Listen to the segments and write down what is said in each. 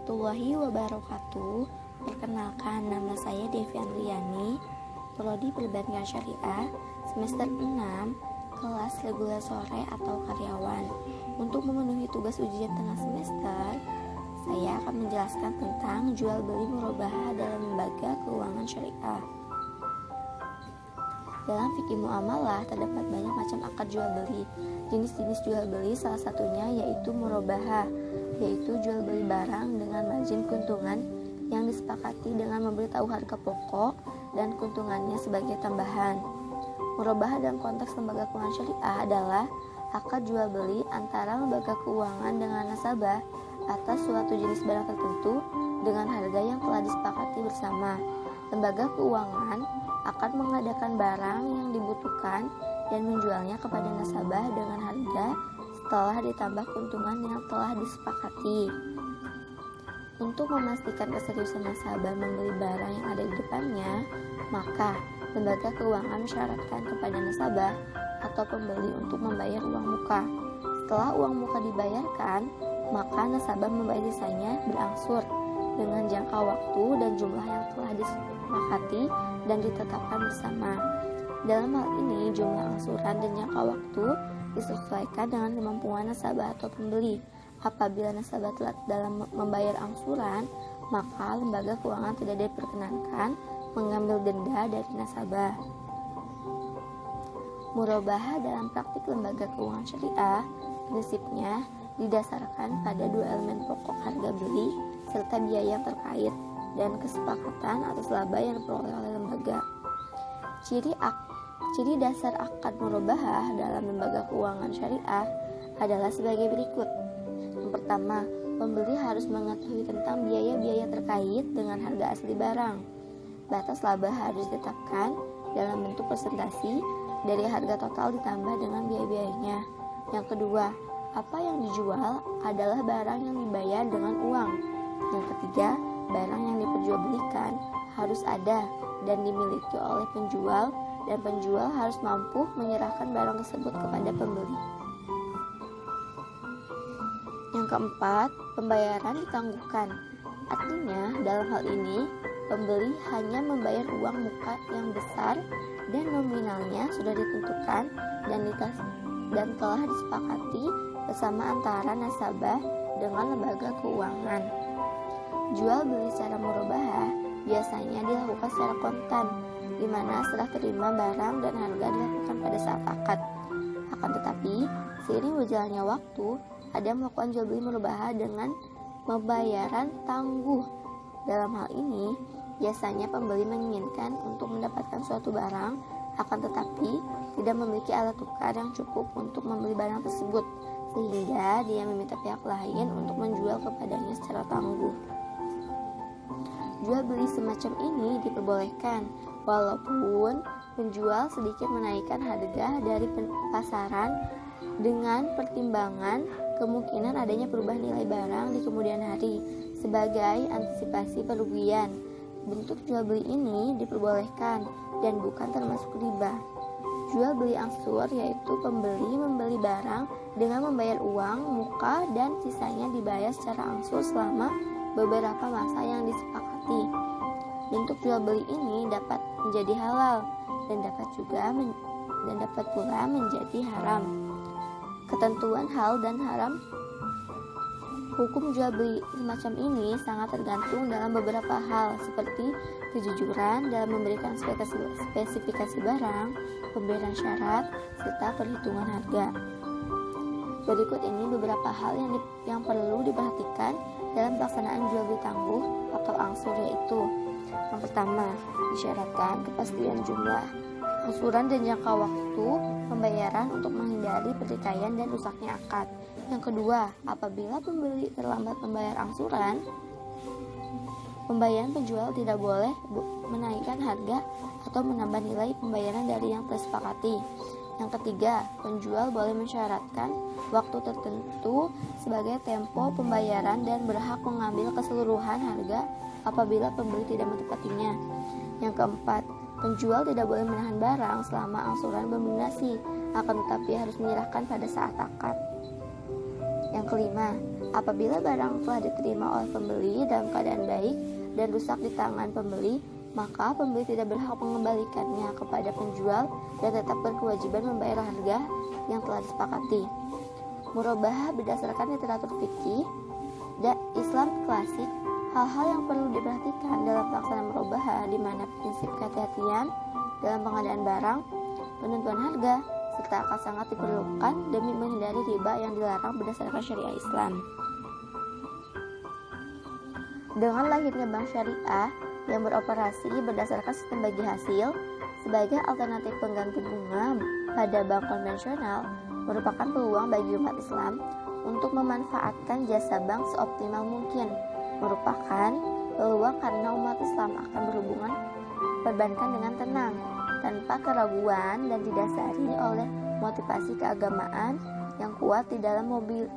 warahmatullahi wabarakatuh. Perkenalkan, nama saya Devi Andriani, Prodi Perbankan Syariah, semester 6, kelas reguler sore atau karyawan. Untuk memenuhi tugas ujian tengah semester, saya akan menjelaskan tentang jual beli murabahah dalam lembaga keuangan syariah. Dalam fikih muamalah terdapat banyak macam akad jual beli. Jenis-jenis jual beli salah satunya yaitu murabahah, yaitu jual beli barang dengan margin keuntungan yang disepakati dengan memberitahu harga pokok dan keuntungannya sebagai tambahan. Murabahah dalam konteks lembaga keuangan syariah adalah akad jual beli antara lembaga keuangan dengan nasabah atas suatu jenis barang tertentu dengan harga yang telah disepakati bersama. Lembaga keuangan akan mengadakan barang yang dibutuhkan dan menjualnya kepada nasabah dengan harga setelah ditambah keuntungan yang telah disepakati. Untuk memastikan keseriusan nasabah membeli barang yang ada di depannya, maka lembaga keuangan mensyaratkan kepada nasabah atau pembeli untuk membayar uang muka. Setelah uang muka dibayarkan, maka nasabah membayar sisanya berangsur dengan jangka waktu dan jumlah yang telah disepakati dan ditetapkan bersama. Dalam hal ini, jumlah angsuran dan jangka waktu disesuaikan dengan kemampuan nasabah atau pembeli. Apabila nasabah telat dalam membayar angsuran, maka lembaga keuangan tidak diperkenankan mengambil denda dari nasabah. Murabahah dalam praktik lembaga keuangan syariah prinsipnya didasarkan pada dua elemen pokok, harga beli serta biaya yang terkait dan kesepakatan atas laba yang diperoleh oleh lembaga. Ciri dasar akad murabahah dalam lembaga keuangan syariah adalah sebagai berikut. Yang pertama, pembeli harus mengetahui tentang biaya-biaya terkait dengan harga asli barang. Batas laba harus ditetapkan dalam bentuk presentasi dari harga total ditambah dengan biaya-biayanya. Yang kedua, apa yang dijual adalah barang yang dibayar dengan uang. Yang ketiga, barang yang diperjualbelikan harus ada dan dimiliki oleh penjual, dan penjual harus mampu menyerahkan barang tersebut kepada pembeli. Yang keempat, pembayaran ditangguhkan. Artinya, dalam hal ini, pembeli hanya membayar uang muka yang besar dan nominalnya sudah ditentukan dan telah disepakati bersama antara nasabah dengan lembaga keuangan. Jual beli secara murabahah biasanya dilakukan secara kontan, di mana setelah terima barang dan harga dilakukan pada saat akad. Akan tetapi, seiring berjalannya waktu, ada yang melakukan jual beli murabahah dengan pembayaran tangguh. Dalam hal ini, biasanya pembeli menginginkan untuk mendapatkan suatu barang, akan tetapi tidak memiliki alat tukar yang cukup untuk membeli barang tersebut, sehingga dia meminta pihak lain untuk menjual kepadanya secara tangguh. Jual beli semacam ini diperbolehkan, walaupun penjual sedikit menaikkan harga dari pasaran dengan pertimbangan kemungkinan adanya perubahan nilai barang di kemudian hari sebagai antisipasi kerugian. Bentuk jual beli ini diperbolehkan dan bukan termasuk riba. Jual beli angsur yaitu pembeli membeli barang dengan membayar uang muka dan sisanya dibayar secara angsur selama beberapa masa yang disepakati. Bentuk jual beli ini dapat menjadi halal dan dapat pula menjadi haram. Ketentuan halal dan haram hukum jual beli semacam ini sangat tergantung dalam beberapa hal, seperti kejujuran dalam memberikan spesifikasi barang, pemberian syarat, serta perhitungan harga. Berikut ini beberapa hal yang perlu diperhatikan dalam pelaksanaan jual beli tangguh atau angsur, yaitu: yang pertama, disyaratkan kepastian jumlah angsuran dan jangka waktu pembayaran untuk menghindari pertikaian dan rusaknya akad. Yang kedua, apabila pembeli terlambat membayar angsuran, pembayaran penjual tidak boleh menaikkan harga atau menambah nilai pembayaran dari yang tersepakati. Yang ketiga, penjual boleh mensyaratkan waktu tertentu sebagai tempo pembayaran dan berhak mengambil keseluruhan harga apabila pembeli tidak menepatinya. Yang keempat, penjual tidak boleh menahan barang selama angsuran belum lunasi, akan tetapi harus menyerahkan pada saat akad. Yang kelima, apabila barang telah diterima oleh pembeli dalam keadaan baik dan rusak di tangan pembeli, maka pembeli tidak berhak mengembalikannya kepada penjual dan tetap berkewajiban membayar harga yang telah disepakati. Murabahah berdasarkan literatur fikih dan Islam klasik, hal-hal yang perlu diperhatikan dalam pelaksanaan murabahah di mana prinsip kehati-hatian dalam pengadaan barang, penentuan harga, serta akan sangat diperlukan demi menghindari riba yang dilarang berdasarkan syariah Islam. Dengan lahirnya bank syariah yang beroperasi berdasarkan sistem bagi hasil sebagai alternatif pengganti bunga pada bank konvensional merupakan peluang bagi umat Islam untuk memanfaatkan jasa bank seoptimal mungkin. Merupakan peluang karena umat Islam akan berhubungan perbankan dengan tenang, tanpa keraguan dan didasari oleh motivasi keagamaan yang kuat di dalam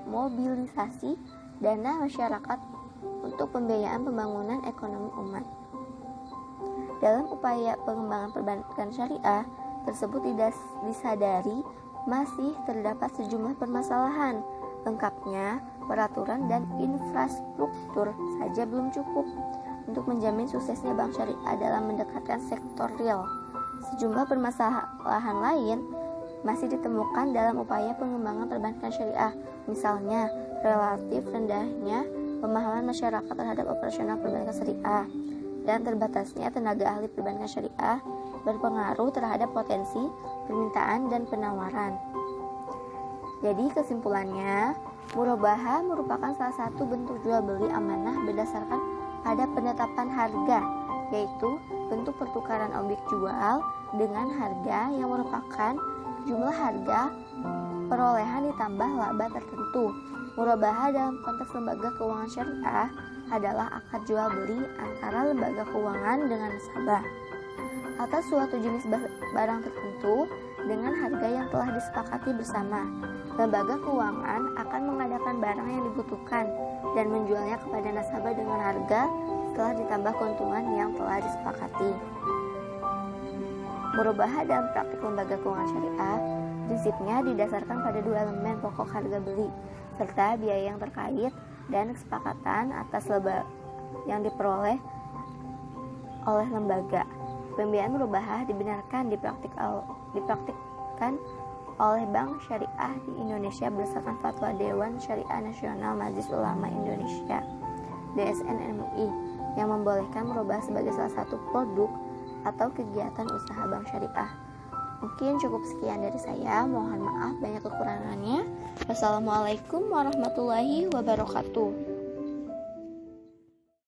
mobilisasi dana masyarakat untuk pembiayaan pembangunan ekonomi umat. Dalam upaya pengembangan perbankan syariah tersebut disadari masih terdapat sejumlah permasalahan. Lengkapnya, peraturan dan infrastruktur saja belum cukup untuk menjamin suksesnya bank syariah dalam mendekatkan sektor real. Sejumlah permasalahan lain masih ditemukan dalam upaya pengembangan perbankan syariah, misalnya relatif rendahnya pemahaman masyarakat terhadap operasional perbankan syariah dan terbatasnya tenaga ahli perbankan syariah berpengaruh terhadap potensi permintaan dan penawaran. Jadi kesimpulannya, murabahah merupakan salah satu bentuk jual beli amanah berdasarkan pada penetapan harga, yaitu bentuk pertukaran objek jual dengan harga yang merupakan jumlah harga perolehan ditambah laba tertentu. Murabahah dalam konteks lembaga keuangan syariah adalah akad jual beli antara lembaga keuangan dengan nasabah atas suatu jenis barang tertentu dengan harga yang telah disepakati bersama. Lembaga keuangan akan mengadakan barang yang dibutuhkan dan menjualnya kepada nasabah dengan harga setelah ditambah keuntungan yang telah disepakati. Murabahah dalam praktik lembaga keuangan syariah prinsipnya didasarkan pada dua elemen pokok harga beli serta biaya yang terkait dan kesepakatan atas laba yang diperoleh oleh lembaga. Pembiayaan murabahah dibenarkan dipraktikkan oleh Bank Syariah di Indonesia berdasarkan Fatwa Dewan Syariah Nasional Majelis Ulama Indonesia (DSN MUI) yang membolehkan murabahah sebagai salah satu produk atau kegiatan usaha bank syariah. Mungkin cukup sekian dari saya. Mohon maaf banyak kekurangannya. Wassalamualaikum warahmatullahi wabarakatuh.